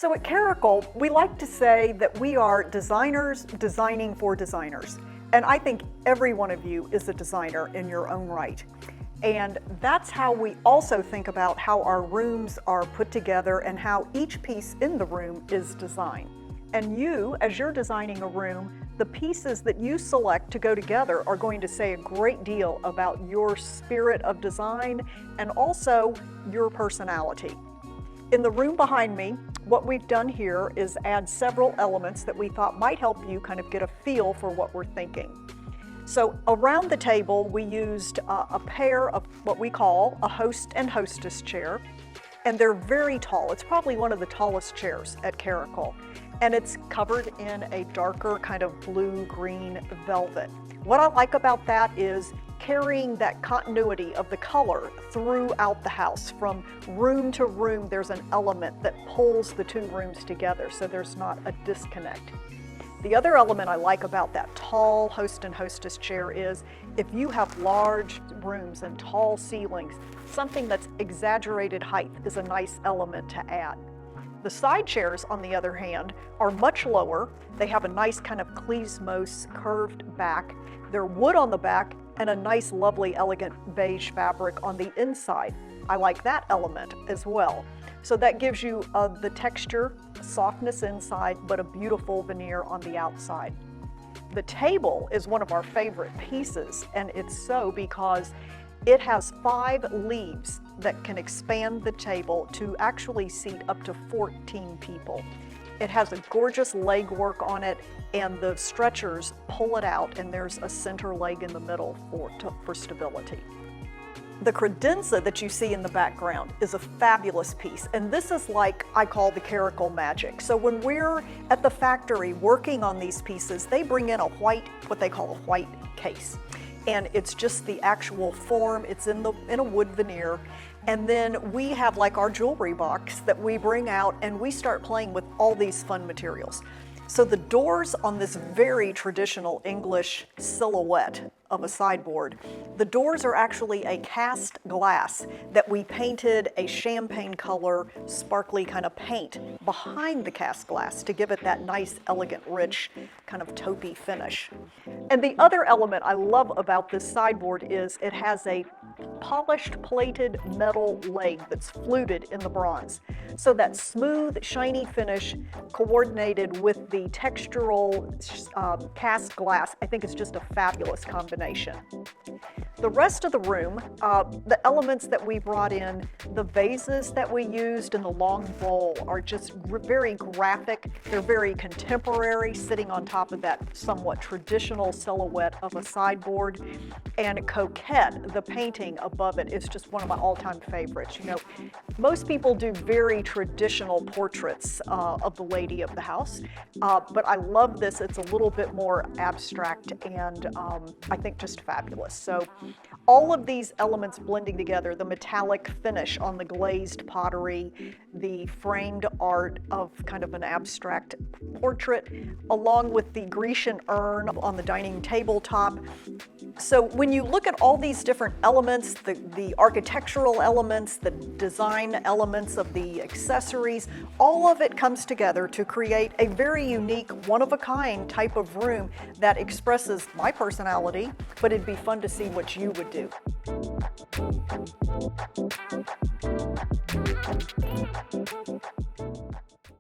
So at Caracole, we like to say that we are designers designing for designers. And I think every one of you is a designer in your own right. And that's how we also think about how our rooms are put together and how each piece in the room is designed. And you, as you're designing a room, the pieces that you select to go together are going to say a great deal about your spirit of design and also your personality. In the room behind me, what we've done here is add several elements that we thought might help you kind of get a feel for what we're thinking. So around the table, we used a pair of what we call a host and hostess chair, and they're very tall. It's probably one of the tallest chairs at Caracole, and it's covered in a darker kind of blue-green velvet. What I like about that is carrying that continuity of the color throughout the house. From room to room, there's an element that pulls the two rooms together, so there's not a disconnect. The other element I like about that tall host and hostess chair is if you have large rooms and tall ceilings, something that's exaggerated height is a nice element to add. The side chairs, on the other hand, are much lower. They have a nice kind of klezmos curved back. They're wood on the back and a nice, lovely, elegant beige fabric on the inside. I like that element as well. So that gives you the texture, softness inside, but a beautiful veneer on the outside. The table is one of our favorite pieces, and it's so because it has 5 leaves that can expand the table to actually seat up to 14 people. It has a gorgeous leg work on it, and the stretchers pull it out, and there's a center leg in the middle for stability. The credenza that you see in the background is a fabulous piece, and this is like I call the Caracole magic. So when we're at the factory working on these pieces, they bring in what they call a white case. And it's just the actual form, it's in a wood veneer. And then we have like our jewelry box that we bring out and we start playing with all these fun materials. So the doors on this very traditional English silhouette of a sideboard, the doors are actually a cast glass that we painted a champagne color, sparkly kind of paint behind the cast glass to give it that nice, elegant, rich, kind of taupey finish. And the other element I love about this sideboard is it has a polished plated metal leg that's fluted in the bronze. So that smooth, shiny finish coordinated with the textural cast glass, I think it's just a fabulous combination. The rest of the room, the elements that we brought in, the vases that we used in the long bowl are just very graphic. They're very contemporary, sitting on top of that somewhat traditional silhouette of a sideboard. And Coquette, the painting above it, is just one of my all-time favorites. You know, most people do very traditional portraits of the lady of the house, but I love this. It's a little bit more abstract and I think just fabulous. So all of these elements blending together, the metallic finish on the glazed pottery, the framed art of kind of an abstract portrait, along with the Grecian urn on the dining tabletop. So when you look at all these different elements, the architectural elements, the design elements of the accessories, all of it comes together to create a very unique, one-of-a-kind type of room that expresses my personality, but it'd be fun to see what you would do.